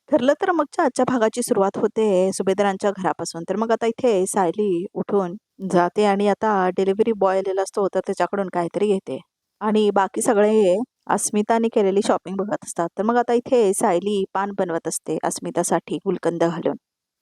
ठरलं तर मगच्या आजच्या भागाची सुरुवात होते सुभेदारांच्या घरापासून. तर मग आता इथे सायली उठून जाते आणि आता डिलिव्हरी बॉय आलेला असतो तर त्याच्याकडून काहीतरी घेते आणि बाकी सगळे अस्मिताने केलेली शॉपिंग बघत असतात. तर मग आता इथे सायली पान बनवत असते अस्मितासाठी गुलकंद घालून.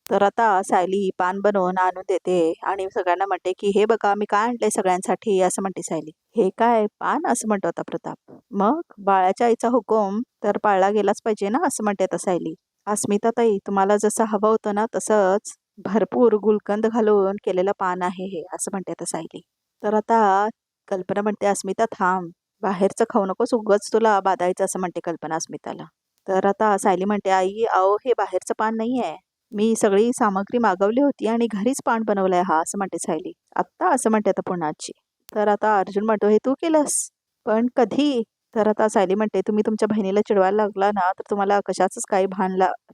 तर आता सायली पान बनवून आणून देते आणि सगळ्यांना म्हणते की हे बघा मी काय आणलंय सगळ्यांसाठी असं म्हणते सायली. हे काय पान असं म्हणतो आता प्रताप. मग बाळाच्या आईचा हुकूम तर पाळला गेलाच पाहिजे ना असं म्हणते आता सायली. अस्मिताताई तुम्हाला जसं हवं होतं ना तसंच भरपूर गुलकंद घालून केलेलं पान आहे हे असं म्हणते आता सायली. तर आता कल्पना म्हणते अस्मिता थांब बाहेरचं खाऊ नकोस उगाच तुला बाधायचं असं म्हणते कल्पना अस्मिताला. तर आता सायली म्हणते आई अहो हे बाहेरचं पान नाही आहे. मी सगळी सामग्री मागवली होती आणि घरीच पान बनवलंय हा असं म्हणते सायली. आत्ता असं म्हणते आता पुन्हा आजी. तर आता अर्जुन म्हणतो हे तू केलंस पण कधी. तर आता सायली म्हणते तुम्ही तुमच्या बहिणीला चिडवायला लागला ना तर तुम्हाला कशाचंच काही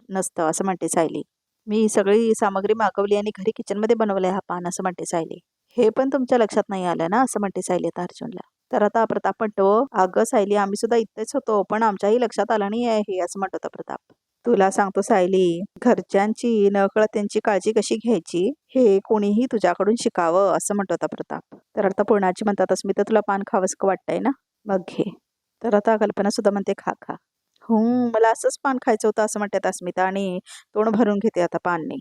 नसतं असं म्हणते सायली. मी सगळी सामग्री मागवली आणि घरी किचनमध्ये बनवलंय हा पान असं म्हणते सायली. हे पण तुमच्या लक्षात नाही आलं ना असं म्हणते सायली आता अर्जुनला. तर आता प्रताप म्हणतो अगं सायली आम्ही सुद्धा इथेच होतो पण आमच्याही लक्षात आलं नाही आहे हे असं म्हणतो आता प्रताप. तुला सांगतो सायली घरच्यांची नकळत त्यांची काळजी कशी घ्यायची हे कोणीही तुझ्याकडून शिकावं असं म्हणतो आता प्रताप. तर आता पूर्णाची म्हणतात अस्मिता तुला पान खावंसं वाटतंय ना मग घे. तर आता कल्पना सुद्धा म्हणते खा खा. मला असंच पान खायचं होतं असं म्हणतात अस्मिता आणि तोंड भरून घेते आता पानने.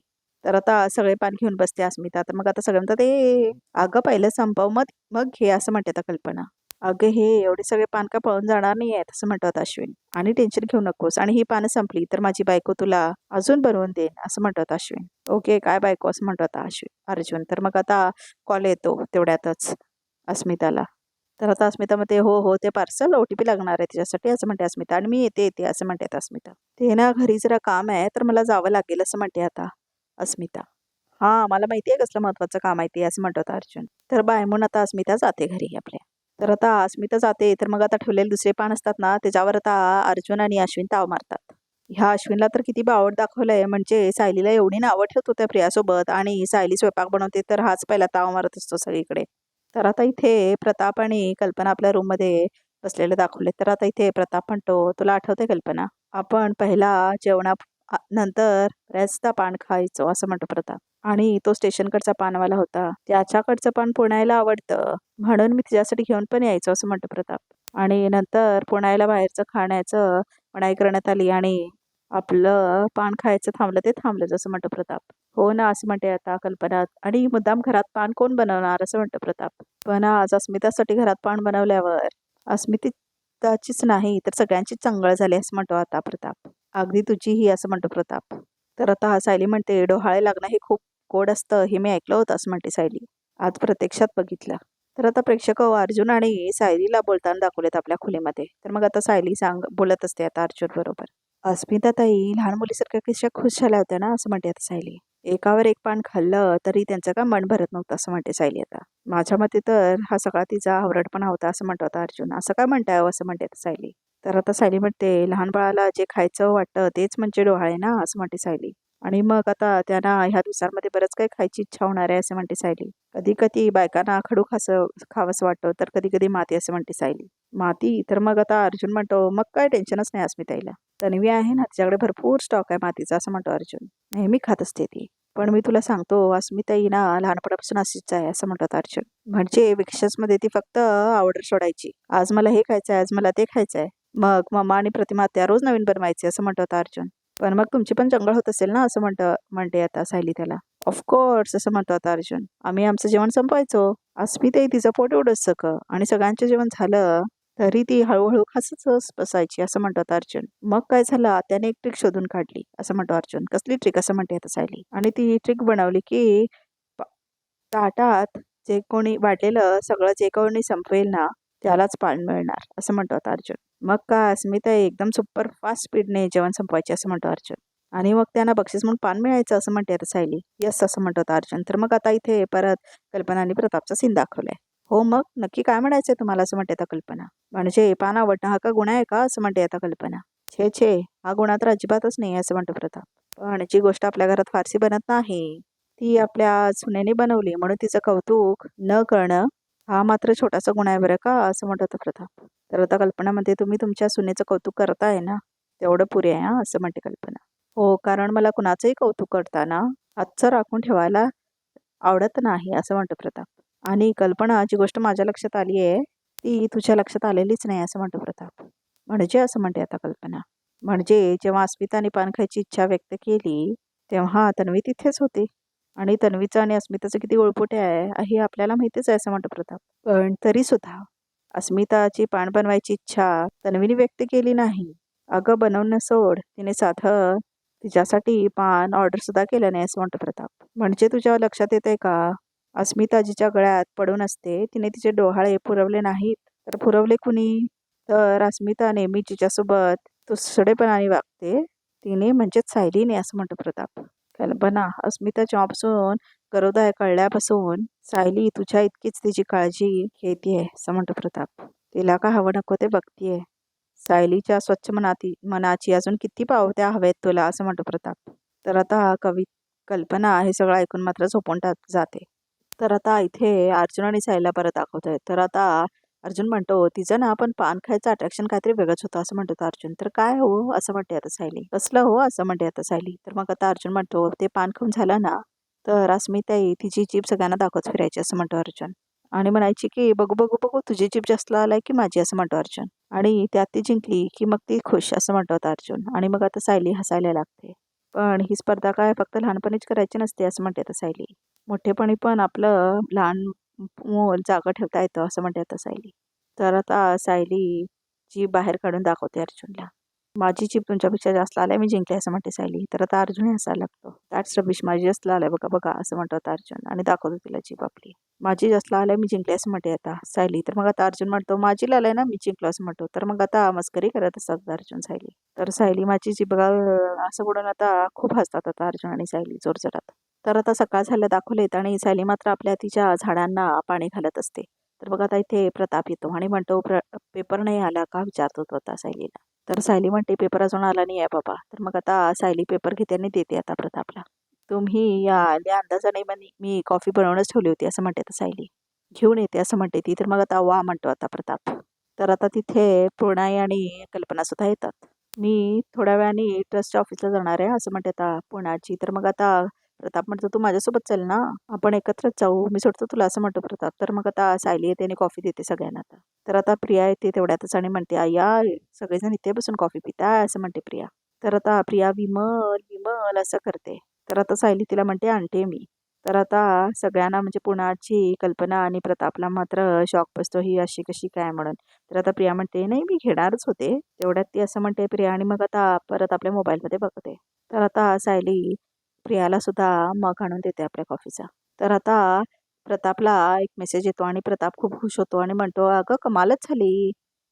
तर आता सगळे पान घेऊन बसते अस्मिता. तर मग आता सगळे म्हणतात ए अगं पहिलं संपव मग मग घे असं म्हणते आता कल्पना. अगं हे एवढे सगळे पान का पळून जाणार नाही आहेत असं म्हणतात अश्विन. आणि टेन्शन घेऊ नकोस आणि ही पानं संपली तर माझी बायको तुला अजून बनवून देईन असं म्हणतात अश्विन. ओके काय बायको असं म्हणतो आता अर्जुन. तर मग आता कॉल येतो तेवढ्यातच अस्मिताला. तर आता अस्मिता म्हणते हो हो ते पार्सल OTP लागणार आहे त्याच्यासाठी असं म्हणते अस्मिता आणि मी येते येते असं म्हणते आता अस्मिता. ते ना घरी जरा काम आहे तर मला जावं लागेल असं म्हणते आता अस्मिता. हा मला माहिती आहे कसलं महत्वाचं काम आहे ते असं म्हणतो आता अर्जुन. तर बाय म्हणून आता अस्मिता जाते घरी आपल्या. तर आता अस्मिता जाते तर मग आता ठेवलेले दुसरे पान असतात ना त्याच्यावर आता अर्जुन आणि अश्विन ताव मारतात. ह्या अश्विनला तर किती बावड दाखवलंय म्हणजे सायलीला एवढी नावं ठेवतो त्या प्रियासोबत आणि सायली स्वयंपाक बनवते तर हाच पहिला ताव मारत असतो सगळीकडे. तर आता इथे प्रताप आणि कल्पना आपल्या रूममध्ये बसलेले दाखवले. तर आता इथे प्रताप म्हणतो तुला आठवते कल्पना आपण पहिला नंतर रस्ता पान खायचो असं म्हणतो प्रताप. आणि तो स्टेशनकडचा पानवाला होता त्याच्याकडचं पान पुण्याला आवडतं म्हणून मी तिच्यासाठी घेऊन पण यायचो असं म्हणतो प्रताप. आणि नंतर पुण्याला बाहेरचं खाण्याचं मनाई करण्यात आली आणि आपलं पान खायचं थांबलं ते थांबलं जसं म्हणतो प्रताप. हो ना असं म्हणते आता कल्पना. आणि मुद्दाम घरात पान कोण बनवणार असं म्हणतो प्रताप. पण आज अस्मितासाठी घरात पान बनवल्यावर अस्मिताचीच नाही तर सगळ्यांची चंगळ झाली असं म्हणतो आता प्रताप. अगदी तुझीही असं म्हणतो प्रताप. तर आता सायली म्हणते डोहाळे लागणं हे खूप गोड असतं हे मी ऐकलं होतं असं म्हणते सायली. आज प्रत्यक्षात बघितलं. तर आता प्रेक्षक अर्जुन आणि सायलीला बोलताना दाखवलेत आपल्या खोलीमध्ये. तर मग आता सायली बोलत असते आता अर्जुन बरोबर. अस्मिताताई लहान मुलीसारख्या कशा खुश झाल्या होत्या ना असं म्हणते आता सायली. एकावर एक पान खाल्लं तरी त्यांचं का मन भरत नव्हतं असं म्हणते सायली आता. माझ्या मते तर हा सगळा तिचा आवडटपणा होता असं म्हणतो आता अर्जुन. असं काय म्हणताय असं म्हणते आता सायली. तर आता सायली म्हणते लहान बाळाला जे खायचं वाटतं तेच म्हणजे डोहाळे ना असं म्हणते सायली. आणि मग आता त्यांना ह्या दिवसांमध्ये बरंच काही खायची इच्छा होणार आहे असं म्हणते सायली. कधी कधी बायकांना खडू खावंसं वाटतं तर कधी कधी माती असं म्हणते सायली. माती. तर मग आता अर्जुन म्हणतो मग काय टेन्शनच नाही अस्मिताईला. तन्वी आहे ना तिच्याकडे भरपूर स्टॉक आहे मातीचा असं म्हणतो अर्जुन. नेहमी खात असते ती. पण मी तुला सांगतो अस्मिताई ना लहानपणापासून अशीच आहे असं म्हणतात अर्जुन. म्हणजे मध्ये ती फक्त ऑर्डर सोडायची. आज मला हे खायचंय आज मला ते खायचंय. मग मम्मा आणि प्रतिमा त्या रोज नवीन बनवायचे असं म्हणतात अर्जुन. पण मग तुमची पण जंगल होत असेल ना असं म्हणते आता सायली त्याला. ऑफकोर्स असं म्हणतात अर्जुन. आम्ही आमचं जेवण संपवायचो. अस्मिताई तिचं पोट एवढंच सगळं आणि सगळ्यांचं जेवण झालं तरी ती हळूहळू खासच बसायची असं म्हणतात अर्जुन. मग काय झालं त्याने एक ट्रिक शोधून काढली असं म्हणतो अर्जुन. कसली ट्रिक असं म्हणते आता सायली. आणि ती ट्रिक बनवली की ताटात जे कोणी वाढलेलं सगळं जे कोणी संपवेल ना त्यालाच पान मिळणार असं म्हणतो आता अर्जुन. मग काय अस्मिता एकदम सुपर फास्ट स्पीडने जेवण संपवायचे असं म्हणतो अर्जुन. आणि मग त्यांना बक्षीस म्हणून पान मिळायचं असं म्हणते आता सायली. यस असं म्हणतो आता अर्जुन. तर मग आता इथे परत कल्पना आणि प्रतापचा सीन दाखवलाय. हो मग नक्की काय म्हणायचंय तुम्हाला असं म्हणते आता कल्पना. म्हणजे पान आवडणं हा का गुन्हा आहे का असं म्हणते आता कल्पना. छे छे हा गुन्हा तर अजिबातच नाही असं म्हणतो प्रताप. पण जी गोष्ट आपल्या घरात फारशी बनत नाही ती आपल्या सुनेने बनवली म्हणून तिचं कौतुक न करणं हा मात्र छोटासा गुन्हा आहे बरं का असं म्हणतो प्रताप. तर आता कल्पना म्हणते तुम्ही तुमच्या सुनेचं कौतुक करताय ना तेवढं पुरे आहे हा असं म्हणते कल्पना. हो, कारण मला कुणाचंही कौतुक करताना हातचं राखून ठेवायला आवडत नाही, असं म्हणतो प्रताप. आणि कल्पना, जी गोष्ट माझ्या लक्षात आली आहे, ती तुझ्या लक्षात आलेलीच नाही, असं म्हणतो प्रताप. म्हणजे असं म्हणते आता कल्पना. म्हणजे जेव्हा अस्मिताने पान खायची इच्छा व्यक्त केली, तेव्हा तन्वी तिथेच होती. आणि तन्वीचं आणि अस्मिताचं किती ओळपोटे आहे, हे आपल्याला माहितीच आहे, असं म्हणतो प्रताप. पण तरीसुद्धा अस्मिताची पान बनवायची इच्छा तन्वीने व्यक्त केली नाही. अगं बनवणं सोड, तिने साधं तिच्यासाठी पान ऑर्डर सुद्धा केलं नाही, असं म्हणतो प्रताप. म्हणजे तुझ्या लक्षात येतंय का? अस्मिता जिच्या गळ्यात पडून असते, तिने तिचे डोहाळे पुरवले नाहीत, तर पुरवले कुणी? तर अस्मिता नेहमी जिच्यासोबत तुसडेपणाने वागते, तिने म्हणजेच सायलीने, असं म्हणतो प्रताप. कल्पना, अस्मिता जेव्हापासून गरोदर कळल्यापासून सायली तुझ्या इतकीच तिची काळजी घेतेय, असं म्हणतो प्रताप. तिला का हवं नको ते बघतीये. सायलीच्या स्वच्छ मनाची अजून किती पावत्या हवेत तुला, असं म्हणतो प्रताप. तर आता कल्पना हे सगळं ऐकून मात्र झोपून जाते. तर आता इथे अर्जुन आणि सायलीला परत दाखवतोय. तर आता अर्जुन म्हणतो, तिचं ना पण पान खायचं अट्रॅक्शन काहीतरी वेगळंच होतं, असं म्हणतो अर्जुन. तर काय हो, असं म्हणते आता सायली. कसलं हो, असं म्हणते आता सायली. तर मग आता अर्जुन म्हणतो, ते पान खाऊन झालं ना, तर अस्मिताई तिची जीभ सगळ्यांना दाखवत फिरायची, असं म्हणतो अर्जुन. आणि म्हणायची की बघू बघू बघू, तुझी जीभ जास्त आलाय की माझी, असं म्हणतो अर्जुन. आणि त्यात ती जिंकली की मग ती खुश, असं म्हणतो आता अर्जुन. आणि मग आता सायली हसायला लागते. पण ही स्पर्धा काय फक्त लहानपणीच करायची नसते, असं म्हणते आता सायली. मोठेपणी पण आपलं लहान मूल जागं ठेवता येतं, असं म्हणते आता सायली. तर आता सायली जीभ बाहेर काढून दाखवते अर्जुनला. माझी जीभ तुमच्यापेक्षा जास्त आलाय, मी जिंकले, असं म्हणते सायली. तर आता अर्जुन हसायला लागतो. दॅट्स रबिश, माझी जास्त आलाय, बघा बघा, असं म्हणतो आता अर्जुन. आणि दाखवतो तिला जीभ आपली. माझी जास्त आलाय, मी जिंकले, असं म्हणते आता सायली. तर मग आता अर्जुन म्हणतो, माझी लालाय ना, मी जिंकलो, असं म्हणतो. तर मग आता मस्करी करत असतात अर्जुन सायली. तर सायली माझी जीभ बघा, असं बोलून आता खूप हसतात आता अर्जुन आणि सायली जोरजोरात. तर आता सकाळ झालं दाखवलेत आणि सायली मात्र आपल्या तिच्या झाडांना पाणी घालत असते. तर बघा आता इथे प्रताप येतो आणि म्हणतो, पेपर नाही आला का, विचारतो तो आता सायलीला. तर सायली म्हणते, पेपर अजून आला नाही आहे बाबा. तर मग आता सायली पेपर घेते आणि देते आता प्रतापला. तुम्ही या अंदाजाने मी कॉफी बनवूनच ठेवली होती, असं म्हणते आता सायली. घेऊन येते, असं म्हणते ती. तर मग आता वा म्हणतो आता प्रताप. तर आता तिथे पूर्णाई आणि कल्पना सुद्धा येतात. मी थोड्या वेळाने ट्रस्टच्या ऑफिसला जाणार आहे, असं म्हणते आता पुण्याची. तर मग आता प्रताप म्हणतो, तू माझ्यासोबत चल ना, आपण एकत्रच जाऊ, मी सोडतो तुला, असं म्हणतो प्रताप. तर मग आता सायली येते आणि कॉफी देते सगळ्यांना आता. तर आता प्रिया येते तेवढ्यातच आणि म्हणते, आया सगळेजण इथे बसून कॉफी पिताय, असं म्हणते प्रिया. तर आता प्रिया विमल विमल असं करते. तर आता सायली तिला म्हणते, आणते मी. तर आता सगळ्यांना म्हणजे पुण्याची कल्पना आणि प्रतापला मात्र शॉक बसतो, ही अशी कशी काय म्हणून. तर आता प्रिया म्हणते, नाही मी घेणारच होते. तेवढ्यात ती असं म्हणते प्रिया आणि मग आता परत आपल्या मोबाईलमध्ये बघते. तर आता सायली प्रियाला सुद्धा मग आणून देते आपल्या कॉफीचा. तर आता प्रतापला एक मेसेज येतो आणि प्रताप खूप खुश होतो आणि म्हणतो, अगं कमालच झाली.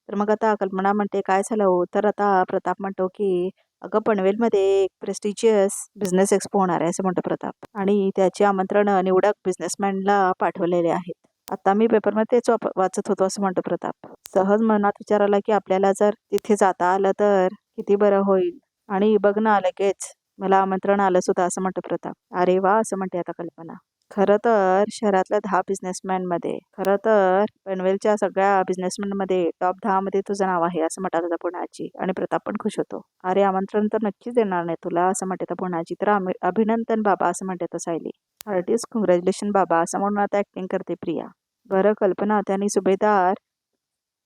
तर मग आता कल्पना म्हणते, काय झालं हो? तर आता प्रताप म्हणतो की अगं पनवेलमध्ये एक प्रेस्टिजियस बिझनेस एक्सपो होणार आहे, असं म्हणतो प्रताप. आणि त्याचे आमंत्रण निवडक बिझनेसमॅनला पाठवलेले आहेत. आता मी पेपरमध्ये तेच वाचत होतो, असं म्हणतो प्रताप. सहज मनात विचार आला की आपल्याला जर तिथे जाता आलं तर किती बरं होईल. आणि बघ ना, लगेच मला आमंत्रण आलं सुद्धा, असं म्हणतो प्रताप. अरे वा, असं म्हणते आता कल्पना. खरं तर शहरातल्या 10 बिझनेसमॅनमध्ये, खरं तर पनवेलच्या सगळ्या बिझनेसमॅनमध्ये टॉप 10 मध्ये तुझं नाव आहे, असं म्हणतात आता पुण्याची. आणि प्रताप पण खुश होतो. अरे आमंत्रण तर नक्कीच देणार नाही तुला, असं म्हणते आता पुण्याची. तर अभिनंदन बाबा, असं म्हणते आता सायली. आर्टिस्ट कॉंग्रॅच्युलेशन बाबा, असं म्हणून आता ऍक्टिंग करते प्रिया. बरं कल्पना, त्यांनी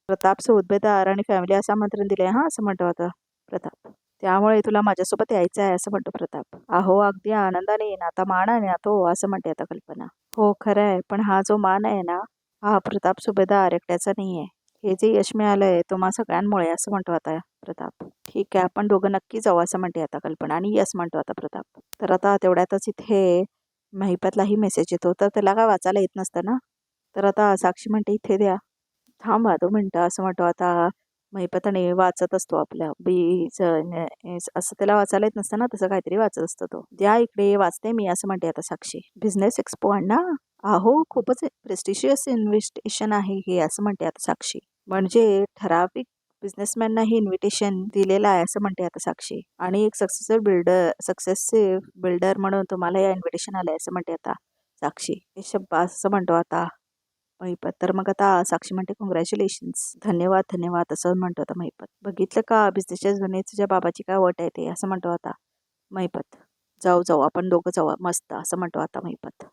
प्रताप सुभेदार आणि फॅमिली असं आमंत्रण दिले, हा, असं म्हणतो आता प्रताप. त्यामुळे तुला माझ्यासोबत यायचं आहे, असं म्हणतो प्रताप. अहो अगदी आनंदाने येईन, आता मान आहे ना तो, असं म्हणते आता कल्पना. हो खरं आहे, पण हा जो मान आहे ना, हा प्रताप सुभेदार एकट्याचा नाही आहे. हे जे यश मिळालंय तो मा सगळ्यांमुळे, असं म्हणतो आता प्रताप. ठीक आहे, आपण दोघं नक्की जाऊ, असं म्हणते आता कल्पना. आणि यस म्हणतो आता प्रताप. तर आता तेवढ्यातच इथे महिपतलाही मेसेज येतो. तर त्याला काय वाचायला येत नसतं ना. तर आता साक्षी म्हणते, इथे द्या. थांबा 2 मिनिटं, असं म्हणतो आता महिपताने. वाचत असतो आपल्या असं त्याला वाचायला येत नसतं ना, तसं काहीतरी वाचत असतो तो. द्या इकडे, वाचते मी, असं म्हणते आता साक्षी. बिझनेस एक्सपो ना, अहो खूपच प्रेस्टिशियस इन्व्हिटेशन आहे हे, असं म्हणते आता साक्षी. म्हणजे ठराविक बिझनेसमॅनना हे इन्व्हिटेशन दिलेलं आहे, असं म्हणते आता साक्षी. आणि एक सक्सेसिव्ह बिल्डर म्हणून तुम्हाला या इन्व्हिटेशन आलंय, असं म्हणते आता साक्षी. हे शब्बास, असं म्हणतो आता महिपत. तर मग आता साक्षी म्हणते, कॉंग्रॅच्युलेशन्स, धन्यवाद धन्यवाद, असं म्हणतो आता महिपत. बघितलं का बिझनेसच्या जुने तुझ्या बाबाची काय वट आहे ते, असं म्हणतो आता महिपत. जाऊ जाऊ आपण दोघं जाऊ मस्त असं म्हणतो आता महिपत.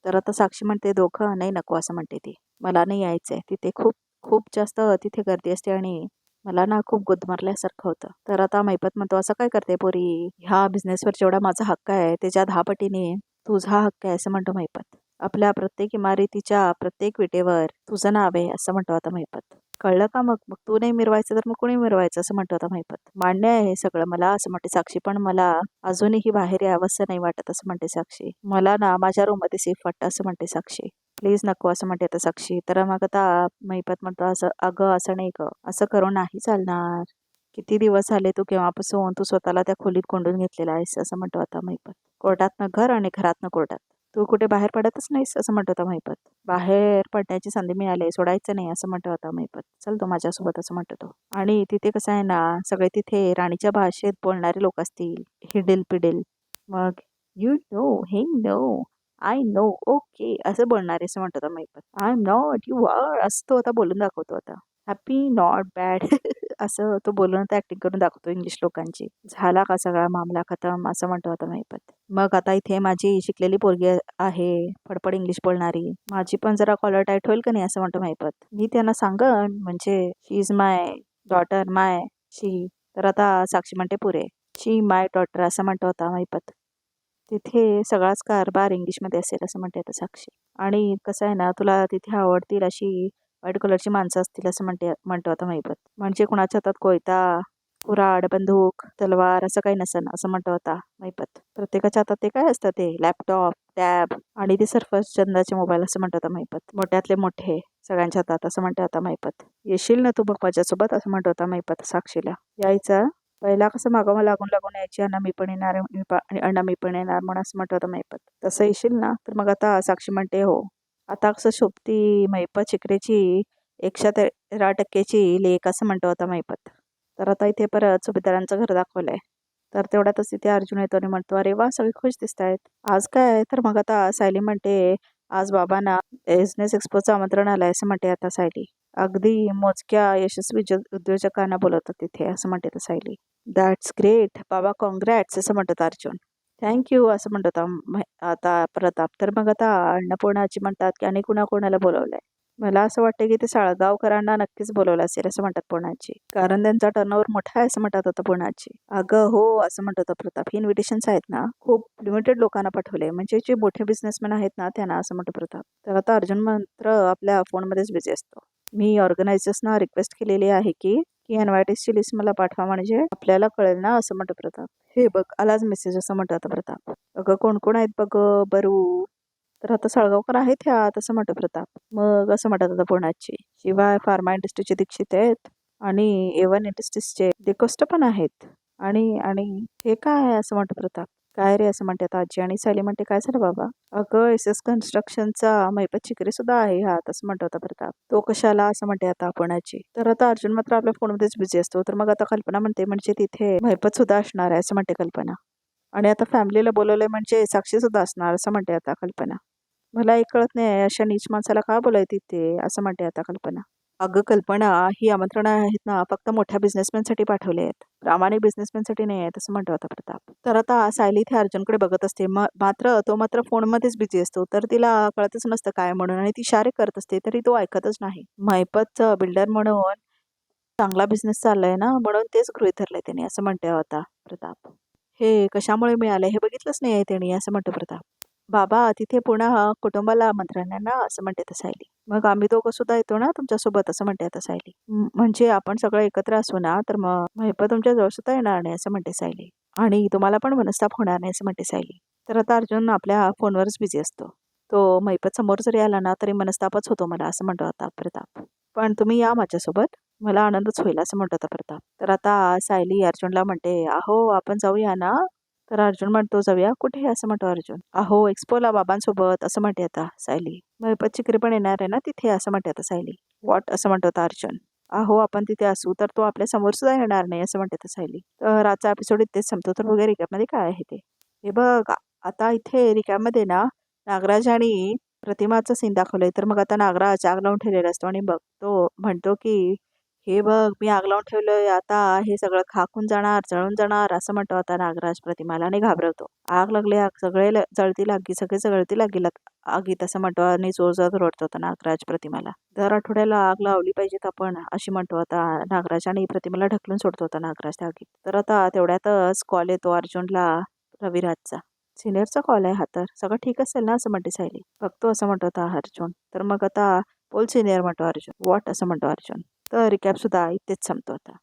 तर आता साक्षी म्हणते दोघं नाही नको असं म्हणते ती. मला नाही यायचंय तिथे खूप खूप जास्त तिथे गर्दी असते आणि मला ना खूप गुदमरल्यासारखं होतं. तर आता महिपत म्हणतो असं काय करते पोरी ह्या बिझनेसवर जेवढा माझा हक्क आहे त्याच्या 10 पटीने तुझा हक्क आहे असं म्हणतो महिपत. आपल्या प्रत्येक इमारतीच्या प्रत्येक विटेवर तुझं नाव आहे असं म्हणतो आता महिपत. कळलं का मग मग तू नाही मिरवायचं तर मग कोणी मिरवायचं असं म्हणतो आता महिपत. मान्य आहे हे सगळं मला असं म्हणते साक्षी पण मला अजूनही बाहेर यावंसं नाही वाटत असं म्हणते साक्षी. मला ना माझ्या रूम मध्ये सेफ वाटतं असं म्हणते साक्षी. प्लीज नको असं म्हणते आता साक्षी. तर मग आता महिपत म्हणतो असं अगं असं नाही ग असं करून नाही चालणार. किती दिवस झाले तू केव्हापासून तू स्वतःला त्या खोलीत कोंडून घेतलेला आहेस असं म्हणतो आता महिपत. कोर्टातनं घर आणि घरातनं कोर्टात तू कुठे बाहेर पडतच नाहीस असं म्हणतो आता महिपत. बाहेर पडण्याची संधी मिळाली सोडायचं नाही असं म्हणतो आता महिपत. चल तो माझ्यासोबत असं म्हणतो तो. आणि तिथे कसं आहे ना सगळे तिथे राणीच्या भाषेत बोलणारे लोक असतील. हिडिल पिडिल मग यू नो हे नो आय नो ओके असं बोलणारे असं म्हणतो आता Mahipat. I am not you are असं तो आता बोलून दाखवतो आता. हॅपी नॉट बॅड असं तो बोलून आता ऍक्टिंग करून दाखवतो इंग्लिश लोकांची. झाला का सगळा मामला खतम असं म्हणतो आता महिपत. मग आता इथे माझी शिकलेली पोरगी आहे फडफड इंग्लिश बोलणारी. माझी पण जरा कॉलर टाईट होईल का नाही असं म्हणतो महिपत. मी त्यांना सांगन म्हणजे शी इज माय डॉटर माय शी. तर आता साक्षी म्हणते पुरे शी माय डॉटर असं म्हणतो आता महिपत. तिथे सगळाच कारभार इंग्लिशमध्ये असेल असं म्हणते आता साक्षी. आणि कसं आहे ना तुला तिथे आवडतील अशी व्हाईट कलरची माणसं असतील असं म्हणतो आता महिपत. म्हणजे कुणाच्या हातात कोयता कुऱ्हाड बंदूक तलवार असं काही नसन असं म्हणतो आता महिपत. प्रत्येकाच्या हातात ते काय असतं ते लॅपटॉप टॅब आणि ते सफरचंदाचे मोबाईल असं म्हणतो आता महिपत. मोठ्यातले मोठे सगळ्यांच्या हातात असं म्हणतो आता महिपत. येशील ना तू बघ माझ्यासोबत असं म्हणतो आता महिपत साक्षीला. यायचं पहिला कसं मागं लागून लागून यायची अण्णा मी पण येणार अण्णा मी पण येणार म्हणून असं म्हणतो आता महिपत. तसं येशील ना तर मग आता साक्षी म्हणते हो. आता कसं शोभती महिपत शिकरेची 113% लेख असं म्हणतो आता महिपत. तर आता इथे परत सुभेदारांचं घर दाखवलंय. तर तेवढ्यातच तिथे अर्जुन येतो आणि म्हणतो अरे वा सगळे खुश दिसत आहेत आज काय. तर मग आता सायली म्हणते आज बाबांना बिझनेस एक्सपोचं आमंत्रण आलंय असं म्हणते आता सायली. अगदी मोजक्या यशस्वी उद्योजकांना बोलवतात तिथे असं म्हणते आता सायली. दॅट्स ग्रेट बाबा कॉंग्रॅट्स असं म्हणतात अर्जुन. थँक्यू असं म्हणतो आता प्रताप. तर मग आता अन्नपूर्णाची म्हणतात की आणि कुणाला बोलवलंय. मला असं वाटतं की ते साळगावकरांना नक्कीच बोलवलं असेल असं म्हणतात पुण्याची. कारण त्यांचा टर्नओव्हर मोठा आहे असं म्हणतात आता पुण्याची. अगं हो असं म्हणत होता प्रताप. ही इन्व्हिटेशन्स आहेत ना खूप लिमिटेड लोकांना पाठवले म्हणजे जे मोठे बिझनेसमॅन आहेत ना त्यांना असं म्हणतो प्रताप. तर आता अर्जुन मात्र आपल्या फोनमध्येच बिझी असतो. मी ऑर्गनायझर्सना रिक्वेस्ट केलेली आहे की इन्व्हायटीजची लिस्ट मला पाठवा म्हणजे आपल्याला कळेल ना असं म्हणतो प्रताप. हे बघ आलाच मेसेज असं म्हणतो आता प्रताप. अगं कोण कोण आहेत बघ बरू. तर आता साळगावकर आहेत ह्या तसं म्हणतो प्रताप. मग असं म्हणतात आता पुण्याची. शिवाय फार्मा इंडस्ट्रीचे दीक्षित आहेत आणि एवन इंडस्ट्रीजचे दिकोस्ट पण आहेत. आणि आणि हे काय आहे असं म्हणतो प्रताप. काय रे असं म्हणतात आजी. आणि सायली म्हणते काय झालं बाबा. अगं एस एस कन्स्ट्रक्शनचा महिपत शिकरे सुद्धा आहे हा तसं म्हणतो आता प्रताप. तो कशाला असं म्हणते आता पुण्याची. तर आता अर्जुन मात्र आपल्या फोनमध्येच बिझी असतो. तर मग आता कल्पना म्हणते म्हणजे तिथे महिपत सुद्धा असणार आहे असं म्हणते कल्पना. आणि आता फॅमिलीला बोलवलंय म्हणजे साक्षी सुद्धा असणार असं म्हणते आता कल्पना. मला एक कळत नाही अशा नीच माणसाला का बोलायचं तिथे असं म्हणते आता कल्पना. अगं कल्पना ही आमंत्रणं आहेत ना फक्त मोठ्या बिझनेसमॅनसाठी पाठवले आहेत. प्रामाणिक बिझनेसमॅनसाठी नाही आहेत असं म्हणतो आता प्रताप. तर आता सायली इथे अर्जुनकडे बघत असते मात्र तो मात्र फोनमध्येच बिझी असतो. तर तिला कळतच नसतं काय म्हणून आणि ती इशारे करत असते तरी तो ऐकतच नाही. महिपतचं बिल्डर म्हणून चांगला बिझनेस चाललाय ना म्हणून तेच गृहीत धरलंय त्यांनी असं म्हणते आता प्रताप. हे कशामुळे मिळालंय हे बघितलंच नाही आहे त्यांनी असं म्हणतो प्रताप. बाबा तिथे पुन्हा कुटुंबाला आमंत्रण आहे ना असं म्हणते आता सायली. मग आम्ही दोघं सुद्धा येतो ना तुमच्यासोबत असं म्हणते आता सायली. म्हणजे आपण सगळं एकत्र असू ना तर मग महिपत तुमच्या जवळ सुद्धा येणार नाही असं म्हणते सायली. आणि तुम्हाला पण मनस्ताप होणार नाही असं म्हणते सायली. तर आता अर्जुन आपल्या फोनवरच बिझी असतो. तो महिपत समोर जरी आला ना तरी मनस्तापच होतो मला असं म्हणतो आता प्रताप. पण तुम्ही या माझ्यासोबत मला आनंदच होईल असं म्हणतो आता प्रताप. तर आता सायली अर्जुनला म्हणते अहो आपण जाऊया ना. तर अर्जुन म्हणतो जाऊया कुठे असं म्हणतो अर्जुन. अहो एक्सपोला बाबांसोबत असं म्हणते आता सायली. महिपत चिकरी पण येणार आहे ना तिथे असं म्हणते आता सायली. वॉट असं म्हणतो आता अर्जुन. अहो आपण तिथे असू तर तो आपल्या समोर सुद्धा येणार नाही असं म्हणते आता सायली. तर आजचा एपिसोड इथेच संपतो. तर वगैरे रिकॅपमध्ये काय आहे ते हे बघ. आता इथे रिकॅपमध्ये ना नागराज आणि प्रतिमाचं सीन दाखवलंय. तर मग आता नागराज आग लावून ठेवलेला असतो आणि बघ तो म्हणतो की हे बघ मी आग लावून ठेवलंय आता हे सगळं खाकून जाणार जळून जाणार असं म्हणतो आता नागराज प्रतिमाला आणि घाबरवतो. आग लागली आग सगळे जळती लागी सगळे जळती लागी आगीत असं म्हणतो आणि जोरजोरात रडतो आता नागराज प्रतिमाला. दर आठवड्याला आग लावली पाहिजेत आपण अशी म्हणतो आता नागराज आणि प्रतिमाला ढकलून सोडतो आता नागराज त्या आगीत. तर आता तेवढ्यातच कॉल येतो अर्जुनला रविराजचा. सिनियरचा कॉल आहे हा तर सगळं ठीक असेल ना असं म्हणते सायली. बघतो असं म्हणतो आता अर्जुन. तर मग आता बोल सिनियर म्हणतो अर्जुन. व्हॉट असं म्हणतो अर्जुन. तर रिकॅप सुद्धा इथेच संपतो आता.